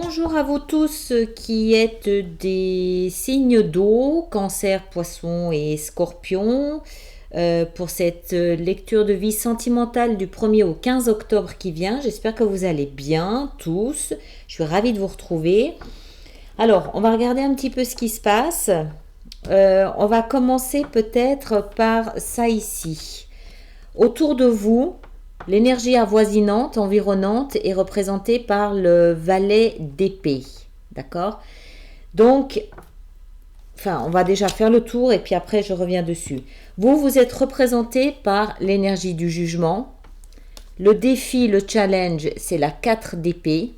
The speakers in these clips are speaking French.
Bonjour à vous tous qui êtes des signes d'eau, cancer, poisson et scorpion, pour cette lecture de vie sentimentale du 1er au 15 octobre qui vient. J'espère que vous allez bien tous. Je suis ravie de vous retrouver. Alors, on va regarder un petit peu ce qui se passe. On va commencer peut-être par ça ici. Autour de vous, l'énergie avoisinante, environnante, est représentée par le valet d'épée. D'accord? Donc, on va déjà faire le tour et puis après, je reviens dessus. Vous êtes représenté par l'énergie du jugement. Le défi, le challenge, c'est la 4 d'épée.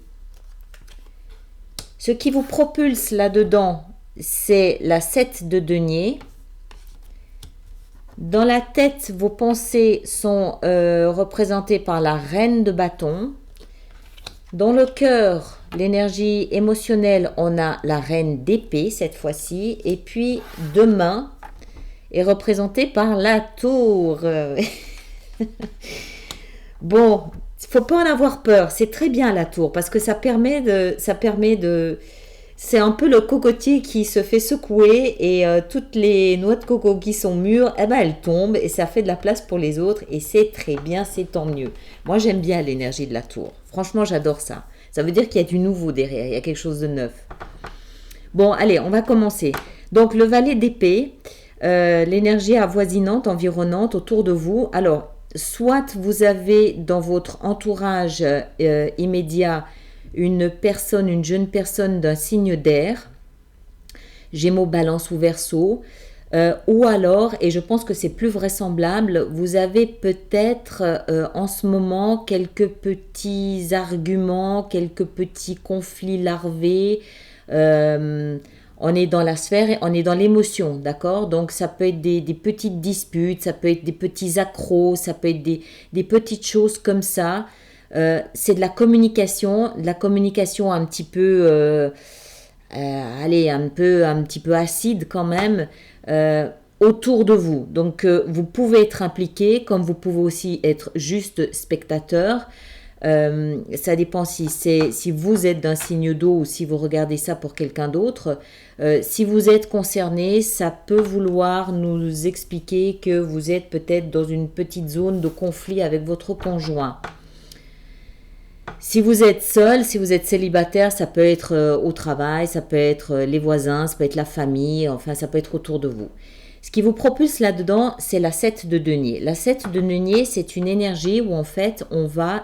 Ce qui vous propulse là-dedans, c'est la 7 de denier. Dans la tête, vos pensées sont représentées par la reine de bâton. Dans le cœur, l'énergie émotionnelle, on a la reine d'épée cette fois-ci. Et puis, demain est représentée par la tour. Bon, il ne faut pas en avoir peur. C'est très bien la tour parce que ça permet de c'est un peu le cocotier qui se fait secouer et toutes les noix de coco qui sont mûres, elles tombent et ça fait de la place pour les autres et c'est très bien, c'est tant mieux. Moi, j'aime bien l'énergie de la tour. Franchement, j'adore ça. Ça veut dire qu'il y a du nouveau derrière, il y a quelque chose de neuf. Bon, allez, on va commencer. Donc, le valet d'épée, l'énergie avoisinante, environnante autour de vous. Alors, soit vous avez dans votre entourage immédiat une jeune personne d'un signe d'air, Gémeaux, Balance ou Verseau, ou alors, et je pense que c'est plus vraisemblable, vous avez peut-être en ce moment quelques petits arguments, quelques petits conflits larvés. On est dans la sphère, on est dans l'émotion, d'accord? Donc ça peut être des petites disputes, ça peut être des petits accros, ça peut être des petites choses comme ça. C'est de la communication un petit peu, un petit peu acide quand même, autour de vous. Donc vous pouvez être impliqué, comme vous pouvez aussi être juste spectateur. Ça dépend si vous êtes d'un signe d'eau ou si vous regardez ça pour quelqu'un d'autre. Si vous êtes concerné, ça peut vouloir nous expliquer que vous êtes peut-être dans une petite zone de conflit avec votre conjoint. Si vous êtes seul, si vous êtes célibataire, ça peut être au travail, ça peut être les voisins, ça peut être la famille, enfin ça peut être autour de vous. Ce qui vous propulse là-dedans, c'est la 7 de denier. La 7 de denier, c'est une énergie où en fait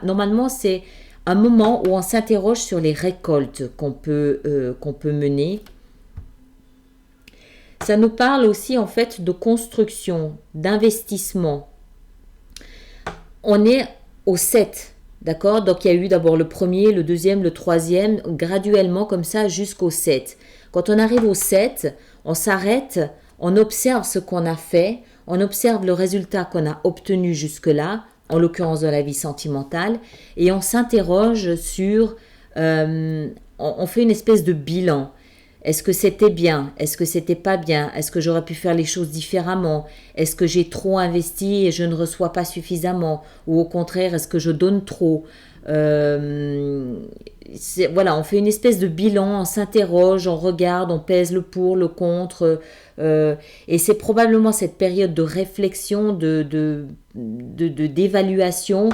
normalement c'est un moment où on s'interroge sur les récoltes qu'on peut mener. Ça nous parle aussi en fait de construction, d'investissement. On est au 7. D'accord? Donc, il y a eu d'abord le premier, le deuxième, le troisième, graduellement comme ça jusqu'au 7. Quand on arrive au 7, on s'arrête, on observe ce qu'on a fait, on observe le résultat qu'on a obtenu jusque-là, en l'occurrence dans la vie sentimentale, et on s'interroge sur, on fait une espèce de bilan. Est-ce que c'était bien? Est-ce que c'était pas bien? Est-ce que j'aurais pu faire les choses différemment? Est-ce que j'ai trop investi et je ne reçois pas suffisamment? Ou au contraire, est-ce que je donne trop? Voilà, on fait une espèce de bilan, on s'interroge, on regarde, on pèse le pour, le contre. Et c'est probablement cette période de réflexion, d'évaluation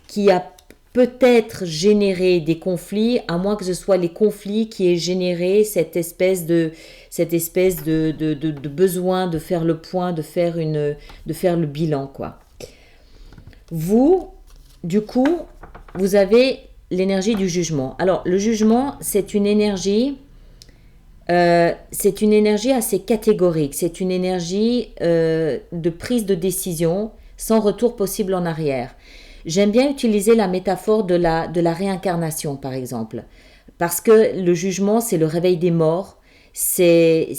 qui a peut-être générer des conflits, à moins que ce soit les conflits qui aient généré cette espèce de besoin de faire le point, de faire le bilan, quoi. Vous, du coup, vous avez l'énergie du jugement. Alors, le jugement, c'est une énergie assez catégorique. C'est une énergie de prise de décision sans retour possible en arrière. J'aime bien utiliser la métaphore de la réincarnation, par exemple, parce que le jugement, c'est le réveil des morts, c'est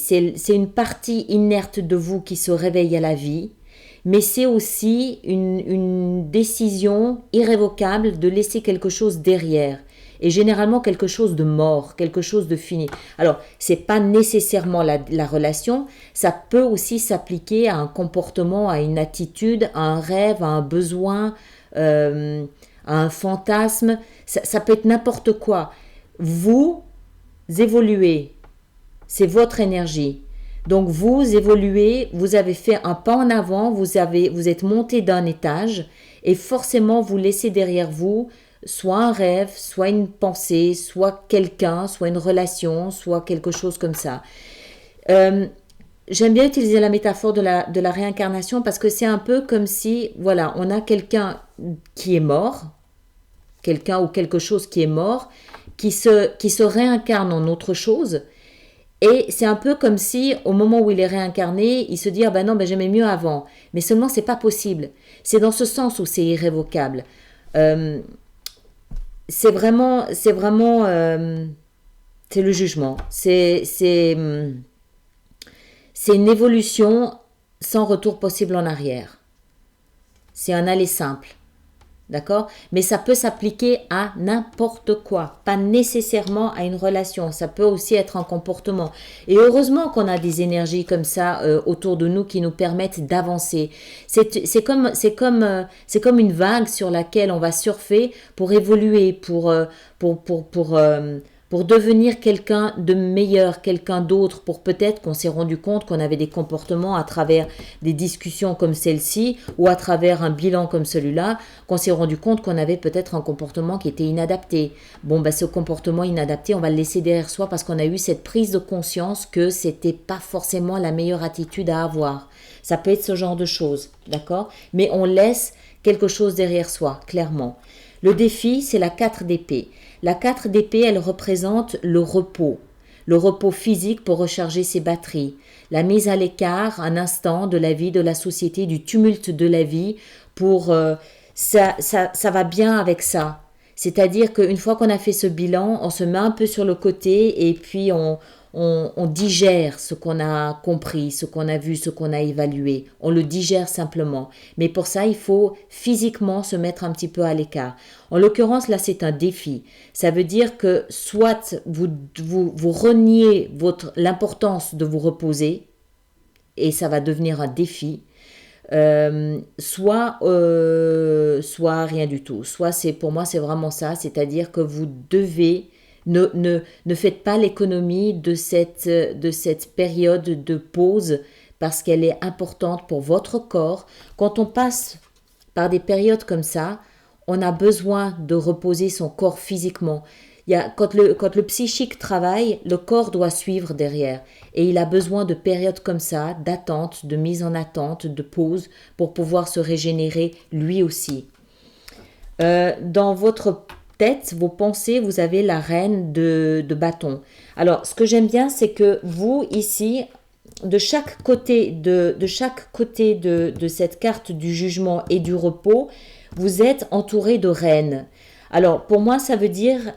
une partie inerte de vous qui se réveille à la vie, mais c'est aussi une décision irrévocable de laisser quelque chose derrière, et généralement quelque chose de mort, quelque chose de fini. Alors, c'est pas nécessairement la relation, ça peut aussi s'appliquer à un comportement, à une attitude, à un rêve, à un besoin, à un fantasme, ça peut être n'importe quoi. Vous évoluez, c'est votre énergie. Donc vous évoluez, vous avez fait un pas en avant, vous êtes monté d'un étage et forcément vous laissez derrière vous soit un rêve, soit une pensée, soit quelqu'un, soit une relation, soit quelque chose comme ça. Euh, J'aime bien utiliser la métaphore de la réincarnation parce que c'est un peu comme si, voilà, on a quelqu'un qui est mort, quelqu'un ou quelque chose qui est mort, qui se réincarne en autre chose. Et c'est un peu comme si, au moment où il est réincarné, il se dit, ah ben non, ben j'aimais mieux avant. Mais seulement, c'est pas possible. C'est dans ce sens où c'est irrévocable. Euh, c'est le jugement. C'est une évolution sans retour possible en arrière. C'est un aller simple. D'accord? Mais ça peut s'appliquer à n'importe quoi, pas nécessairement à une relation, ça peut aussi être un comportement. Et heureusement qu'on a des énergies comme ça autour de nous qui nous permettent d'avancer. C'est comme une vague sur laquelle on va surfer pour évoluer, pour devenir quelqu'un de meilleur, quelqu'un d'autre, pour peut-être qu'on s'est rendu compte qu'on avait des comportements à travers des discussions comme celle-ci ou à travers un bilan comme celui-là, qu'on s'est rendu compte qu'on avait peut-être un comportement qui était inadapté. Bon, ben, ce comportement inadapté, on va le laisser derrière soi parce qu'on a eu cette prise de conscience que c'était pas forcément la meilleure attitude à avoir. Ça peut être ce genre de choses, d'accord? Mais on laisse quelque chose derrière soi, clairement. Le défi, c'est la 4 d'épée. La 4 d'épée, elle représente le repos physique pour recharger ses batteries, la mise à l'écart un instant de la vie, de la société, du tumulte de la vie, ça va bien avec ça. C'est-à-dire qu'une fois qu'on a fait ce bilan, on se met un peu sur le côté et puis on digère ce qu'on a compris, ce qu'on a vu, ce qu'on a évalué. On le digère simplement. Mais pour ça, il faut physiquement se mettre un petit peu à l'écart. En l'occurrence, là, c'est un défi. Ça veut dire que soit vous reniez l'importance de vous reposer, et ça va devenir un défi, soit rien du tout. Soit pour moi, c'est vraiment ça, c'est-à-dire que vous devez ne faites pas l'économie de cette période de pause parce qu'elle est importante pour votre corps. Quand on passe par des périodes comme ça, on a besoin de reposer son corps physiquement. Quand le psychique travaille, le corps doit suivre derrière. Et il a besoin de périodes comme ça, d'attente, de mise en attente, de pause, pour pouvoir se régénérer lui aussi. Dans votre tête, vos pensées, vous avez la reine de bâton. Alors, ce que j'aime bien, c'est que vous, ici, de chaque côté de cette carte du jugement et du repos, vous êtes entouré de reines. Alors, pour moi, ça veut dire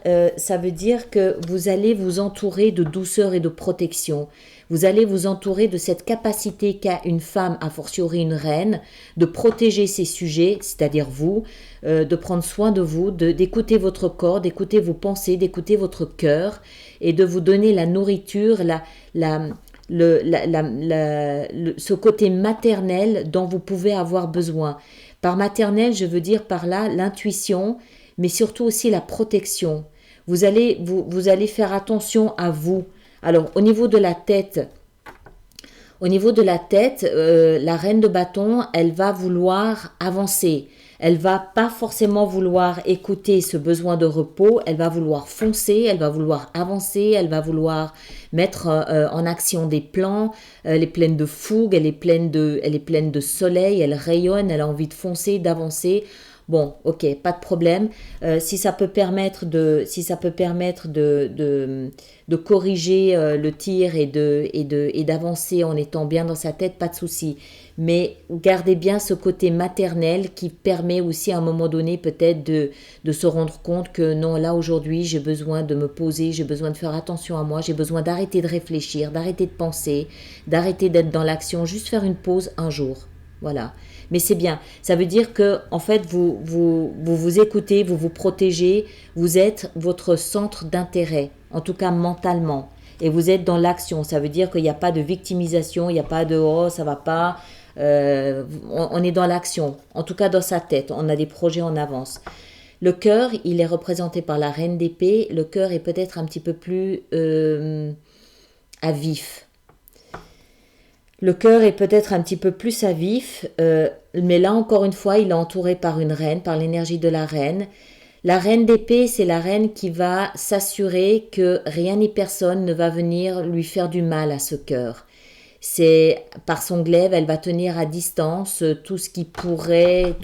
que vous allez vous entourer de douceur et de protection. Vous allez vous entourer de cette capacité qu'a une femme, a fortiori une reine, de protéger ses sujets, c'est-à-dire vous, de prendre soin de vous, d'écouter votre corps, d'écouter vos pensées, d'écouter votre cœur et de vous donner la nourriture, ce côté maternel dont vous pouvez avoir besoin. Par maternel, je veux dire par là l'intuition, mais surtout aussi la protection. Vous allez faire attention à vous. Alors, au niveau de la tête, la reine de bâton, elle va vouloir avancer. Elle va pas forcément vouloir écouter ce besoin de repos. Elle va vouloir foncer, elle va vouloir avancer, elle va vouloir mettre en action des plans. Elle est pleine de fougue, elle est pleine de soleil, elle rayonne, elle a envie de foncer, d'avancer. Bon, ok, pas de problème. Si ça peut permettre de corriger le tir et d'avancer en étant bien dans sa tête, pas de souci. Mais gardez bien ce côté maternel qui permet aussi à un moment donné peut-être de se rendre compte que non, là aujourd'hui j'ai besoin de me poser, j'ai besoin de faire attention à moi, j'ai besoin d'arrêter de réfléchir, d'arrêter de penser, d'arrêter d'être dans l'action, juste faire une pause un jour. Voilà. Mais c'est bien. Ça veut dire que, en fait, vous écoutez, vous vous protégez, vous êtes votre centre d'intérêt, en tout cas mentalement. Et vous êtes dans l'action. Ça veut dire qu'il n'y a pas de victimisation, il n'y a pas de oh, ça va pas. On est dans l'action. En tout cas, dans sa tête. On a des projets en avance. Le cœur, il est représenté par la reine d'épée. Le cœur est peut-être un petit peu plus à vif. Le cœur est peut-être un petit peu plus à vif, mais là encore une fois, il est entouré par une reine, par l'énergie de la reine. La reine d'épée, c'est la reine qui va s'assurer que rien ni personne ne va venir lui faire du mal à ce cœur. C'est par son glaive, elle va tenir à distance tout ce qui pourrait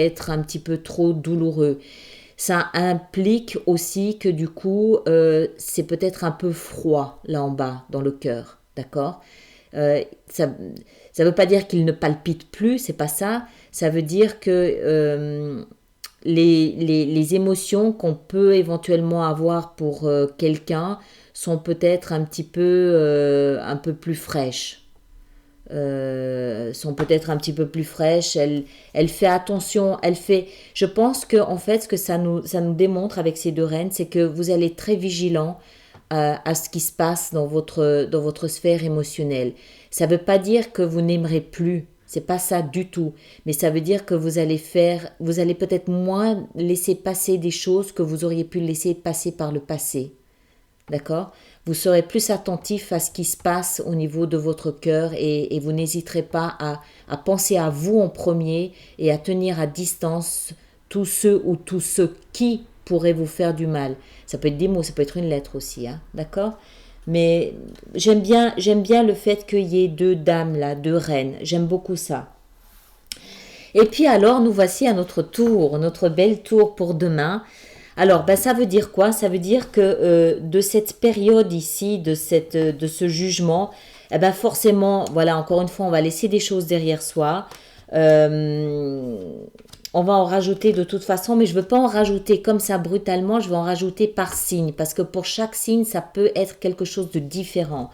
être un petit peu trop douloureux. Ça implique aussi que du coup, c'est peut-être un peu froid là en bas dans le cœur, d'accord? Ça ne veut pas dire qu'il ne palpite plus, c'est pas ça. Ça veut dire que les émotions qu'on peut éventuellement avoir pour quelqu'un sont peut-être un peu plus fraîches. Sont peut-être un petit peu plus fraîches. Elle fait attention. Je pense que en fait, ce que ça nous démontre avec ces deux reines, c'est que vous allez être très vigilant à ce qui se passe dans votre sphère émotionnelle. Ça ne veut pas dire que vous n'aimerez plus, c'est pas ça du tout, mais ça veut dire que vous allez peut-être moins laisser passer des choses que vous auriez pu laisser passer par le passé. D'accord? Vous serez plus attentif à ce qui se passe au niveau de votre cœur et vous n'hésiterez pas à penser à vous en premier et à tenir à distance tous ceux ou tous ceux qui pourraient vous faire du mal. Ça peut être des mots, ça peut être une lettre aussi, hein, d'accord? Mais j'aime bien le fait qu'il y ait deux dames là, deux reines. J'aime beaucoup ça. Et puis alors, nous voici à notre tour, notre belle tour pour demain. Alors, ben, ça veut dire quoi? Ça veut dire que de cette période ici, de ce jugement, eh ben forcément, voilà, encore une fois, on va laisser des choses derrière soi. On va en rajouter de toute façon, mais je ne veux pas en rajouter comme ça brutalement, je vais en rajouter par signe, parce que pour chaque signe, ça peut être quelque chose de différent.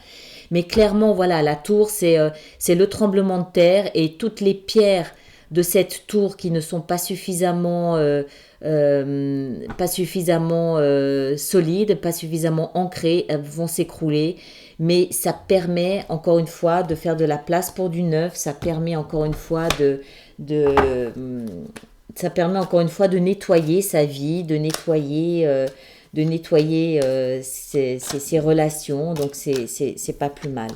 Mais clairement, voilà, la tour, c'est le tremblement de terre et toutes les pierres de cette tour qui ne sont pas suffisamment solides, pas suffisamment ancrées, elles vont s'écrouler. Mais ça permet encore une fois de faire de la place pour du neuf, ça permet encore une fois ça permet encore une fois de nettoyer sa vie, de nettoyer ses relations, donc c'est pas plus mal.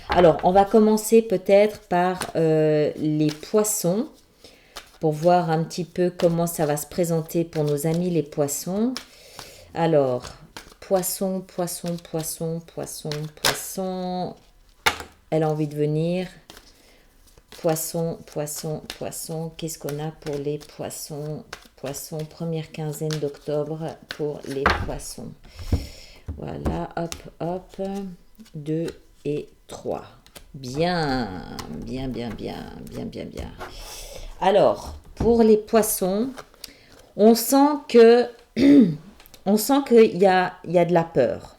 Alors, on va commencer peut-être par les poissons, pour voir un petit peu comment ça va se présenter pour nos amis les poissons. Alors, poisson, elle a envie de venir. Poisson, qu'est-ce qu'on a pour les poissons? Poissons, première quinzaine d'octobre pour les poissons. Voilà, hop, 2 et 3. Bien. Alors, pour les poissons, on sent qu'il y a de la peur.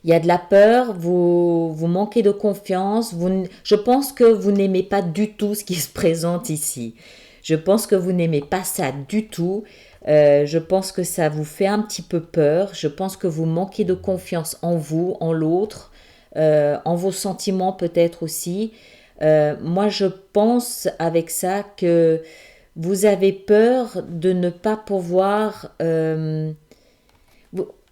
Il y a de la peur, vous manquez de confiance. Je pense que vous n'aimez pas du tout ce qui se présente ici. Je pense que vous n'aimez pas ça du tout. Je pense que ça vous fait un petit peu peur. Je pense que vous manquez de confiance en vous, en l'autre, en vos sentiments peut-être aussi. Moi, je pense avec ça que vous avez peur de ne pas pouvoir...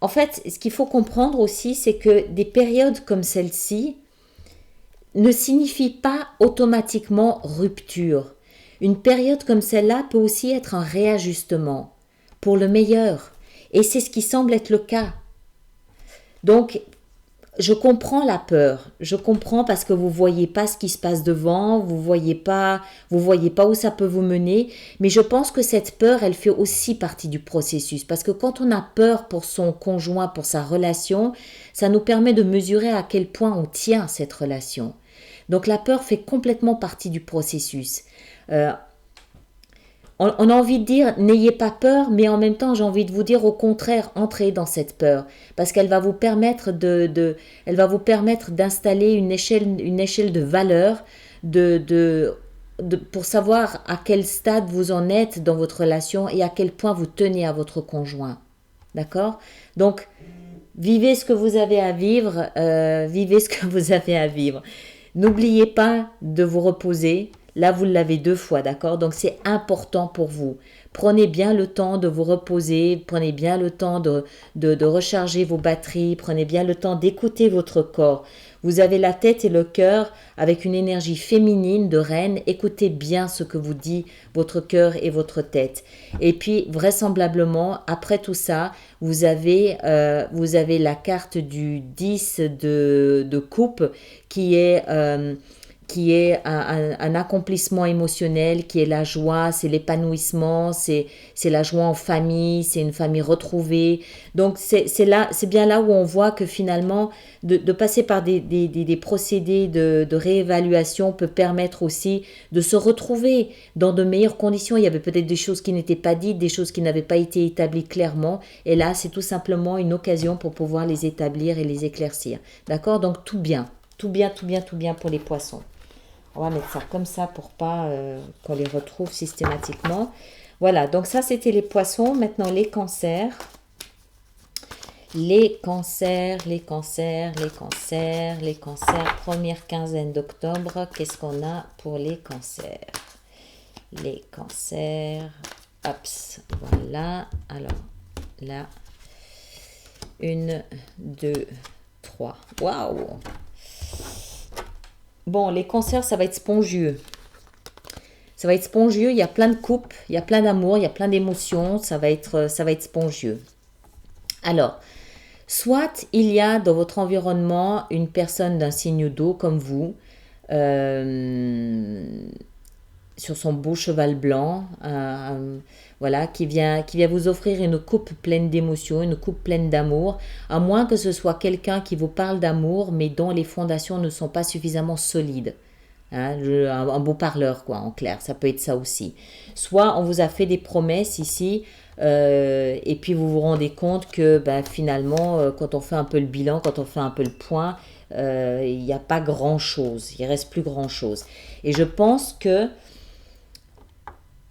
En fait, ce qu'il faut comprendre aussi, c'est que des périodes comme celle-ci ne signifient pas automatiquement rupture. Une période comme celle-là peut aussi être un réajustement pour le meilleur. Et c'est ce qui semble être le cas. Donc, je comprends la peur. Je comprends parce que vous voyez pas ce qui se passe devant, vous voyez pas où ça peut vous mener. Mais je pense que cette peur, elle fait aussi partie du processus. Parce que quand on a peur pour son conjoint, pour sa relation, ça nous permet de mesurer à quel point on tient cette relation. Donc la peur fait complètement partie du processus. On a envie de dire n'ayez pas peur, mais en même temps j'ai envie de vous dire au contraire entrez dans cette peur parce qu'elle va vous permettre d'installer une échelle de valeur pour savoir à quel stade vous en êtes dans votre relation et à quel point vous tenez à votre conjoint. D'accord? Donc vivez ce que vous avez à vivre, N'oubliez pas de vous reposer. Là, vous l'avez 2 fois, d'accord? Donc, c'est important pour vous. Prenez bien le temps de vous reposer, prenez bien le temps de recharger vos batteries, prenez bien le temps d'écouter votre corps. Vous avez la tête et le cœur avec une énergie féminine de reine. Écoutez bien ce que vous dit votre cœur et votre tête. Et puis, vraisemblablement, après tout ça, vous avez la carte du 10 de coupe qui est un accomplissement émotionnel, qui est la joie, c'est l'épanouissement, c'est la joie en famille, c'est une famille retrouvée. Donc c'est bien là où on voit que finalement de passer par des procédés de réévaluation peut permettre aussi de se retrouver dans de meilleures conditions. Il y avait peut-être des choses qui n'étaient pas dites, des choses qui n'avaient pas été établies clairement, et là c'est tout simplement une occasion pour pouvoir les établir et les éclaircir. D'accord? Donc tout bien. Tout bien, tout bien, tout bien pour les poissons. On va mettre ça comme ça pour pas qu'on les retrouve systématiquement. Voilà, donc ça c'était les poissons. Maintenant les cancers. Les cancers. Première quinzaine d'octobre. Qu'est-ce qu'on a pour les cancers? Les cancers. Hop, voilà. Alors là. 1, 2, 3. Waouh! Bon, les cancers, ça va être spongieux. Ça va être spongieux, il y a plein de coupes, il y a plein d'amour, il y a plein d'émotions, ça va être spongieux. Alors, soit il y a dans votre environnement une personne d'un signe d'eau comme vous, sur son beau cheval blanc, voilà, qui vient vous offrir une coupe pleine d'émotions, une coupe pleine d'amour, à moins que ce soit quelqu'un qui vous parle d'amour, mais dont les fondations ne sont pas suffisamment solides. Hein, un beau parleur, quoi, en clair, ça peut être ça aussi. Soit on vous a fait des promesses ici, et puis vous vous rendez compte que finalement, quand on fait un peu le bilan, quand on fait un peu le point, il n'y a pas grand-chose, il ne reste plus grand-chose. Et je pense que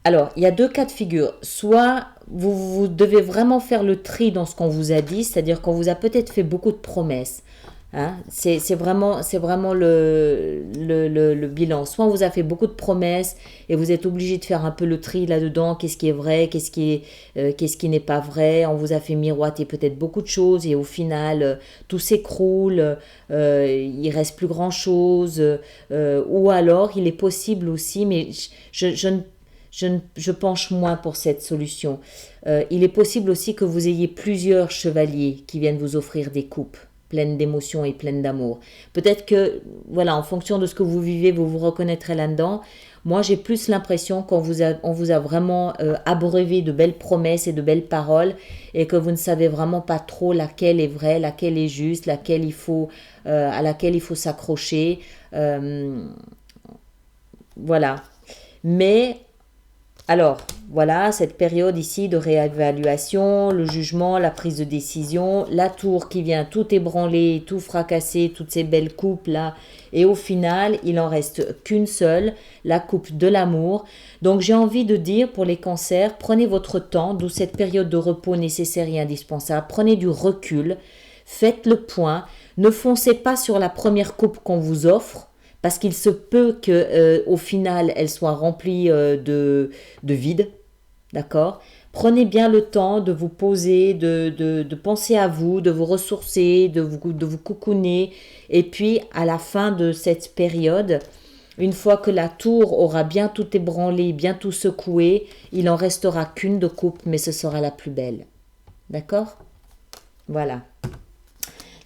alors, il y a 2 cas de figure. Soit vous devez vraiment faire le tri dans ce qu'on vous a dit, c'est-à-dire qu'on vous a peut-être fait beaucoup de promesses. Hein? C'est vraiment le bilan. Soit on vous a fait beaucoup de promesses et vous êtes obligé de faire un peu le tri là-dedans. Qu'est-ce qui est vrai, qu'est-ce qui n'est pas vrai. On vous a fait miroiter peut-être beaucoup de choses et au final, tout s'écroule. Il reste plus grand-chose. Ou alors, il est possible aussi, mais je penche moins pour cette solution. Il est possible aussi que vous ayez plusieurs chevaliers qui viennent vous offrir des coupes pleines d'émotions et pleines d'amour. Peut-être que, voilà, en fonction de ce que vous vivez, vous vous reconnaîtrez là-dedans. Moi, j'ai plus l'impression qu'on vous a vraiment abreuvé de belles promesses et de belles paroles et que vous ne savez vraiment pas trop laquelle est vraie, laquelle est juste, à laquelle il faut s'accrocher. Voilà. Mais alors, voilà, cette période ici de réévaluation, le jugement, la prise de décision, la tour qui vient tout ébranler, tout fracasser, toutes ces belles coupes là. Et au final, il en reste qu'une seule, la coupe de l'amour. Donc, j'ai envie de dire pour les cancers, prenez votre temps, d'où cette période de repos nécessaire et indispensable. Prenez du recul, faites le point, ne foncez pas sur la première coupe qu'on vous offre. Parce qu'il se peut qu'au final, elle soit remplie de vide, d'accord? Prenez bien le temps de vous poser, de penser à vous, de vous ressourcer, de vous cocooner. Et puis, à la fin de cette période, une fois que la tour aura bien tout ébranlé, bien tout secoué, il en restera qu'une de coupe, mais ce sera la plus belle. D'accord? Voilà.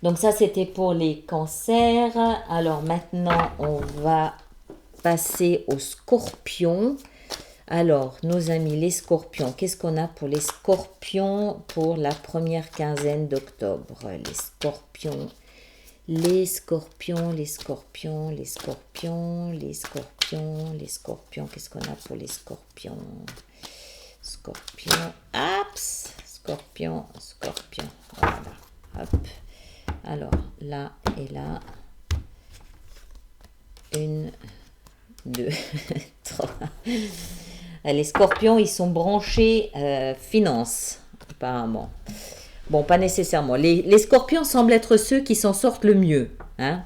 Donc ça, c'était pour les cancers. Alors maintenant, on va passer aux scorpions. Alors, nos amis, les scorpions. Qu'est-ce qu'on a pour les scorpions pour la première quinzaine d'octobre? Les scorpions. Qu'est-ce qu'on a pour les scorpions? Scorpion. Voilà. Hop. Alors, là et là. 1, 2, 3. Les scorpions, ils sont branchés finance, apparemment. Bon, pas nécessairement. Les scorpions semblent être ceux qui s'en sortent le mieux. Hein?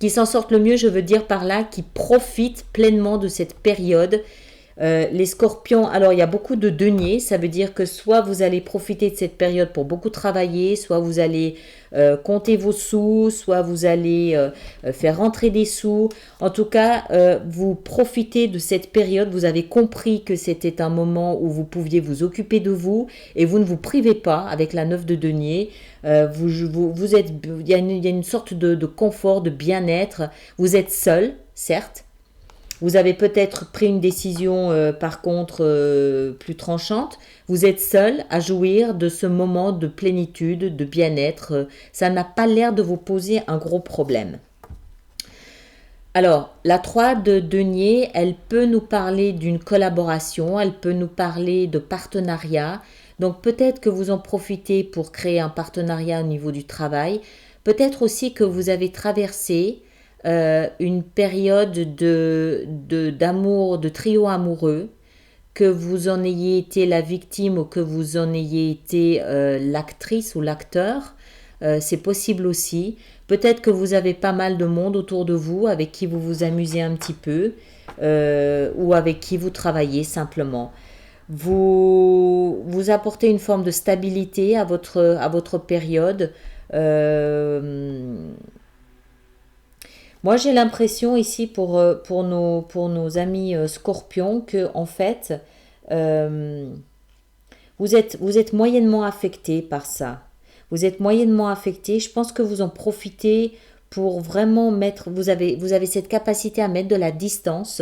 Qui s'en sortent le mieux, je veux dire par là, qui profitent pleinement de cette période Les scorpions, alors il y a beaucoup de deniers, ça veut dire que soit vous allez profiter de cette période pour beaucoup travailler, soit vous allez compter vos sous, soit vous allez faire rentrer des sous. En tout cas, vous profitez de cette période, vous avez compris que c'était un moment où vous pouviez vous occuper de vous et vous ne vous privez pas avec la 9 de denier. Vous êtes, il y a une sorte de confort, de bien-être. Vous êtes seul, certes. Vous avez peut-être pris une décision, par contre, plus tranchante. Vous êtes seul à jouir de ce moment de plénitude, de bien-être. Ça n'a pas l'air de vous poser un gros problème. Alors, la 3 de denier, elle peut nous parler d'une collaboration, elle peut nous parler de partenariat. Donc peut-être que vous en profitez pour créer un partenariat au niveau du travail. Peut-être aussi que vous avez traversé une période d'amour, de trio amoureux, que vous en ayez été la victime ou que vous en ayez été l'actrice ou l'acteur. C'est possible aussi. Peut-être que vous avez pas mal de monde autour de vous avec qui vous vous amusez un petit peu ou avec qui vous travaillez simplement. Vous apportez une forme de stabilité à votre période. Euh, Moi, j'ai l'impression ici pour nos amis scorpions que, en fait, euh, vous êtes moyennement affecté par ça. Vous êtes moyennement affecté. Je pense que vous en profitez pour vraiment mettre. Vous avez cette capacité à mettre de la distance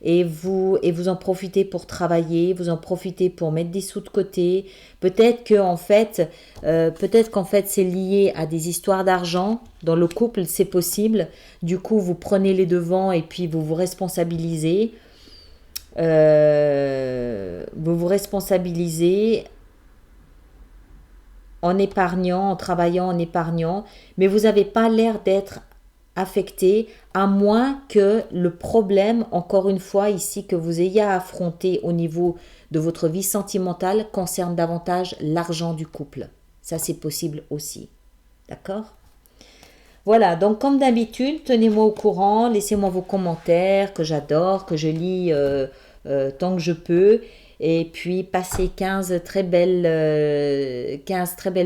et vous en profitez pour travailler. Vous en profitez pour mettre des sous de côté. Peut-être qu'en fait, c'est lié à des histoires d'argent. Dans le couple, c'est possible. Du coup, vous prenez les devants et puis vous vous responsabilisez. Vous vous responsabilisez en épargnant, en travaillant, en épargnant, mais vous n'avez pas l'air d'être affecté, à moins que le problème, encore une fois ici, que vous ayez à affronter au niveau de votre vie sentimentale concerne davantage l'argent du couple. Ça, c'est possible aussi. D'accord? Voilà, donc comme d'habitude, tenez-moi au courant, laissez-moi vos commentaires que j'adore, que je lis tant que je peux. Et puis passez 15 très belles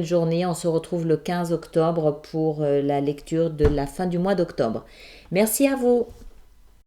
journées. On se retrouve le 15 octobre pour la lecture de la fin du mois d'octobre. Merci à vous.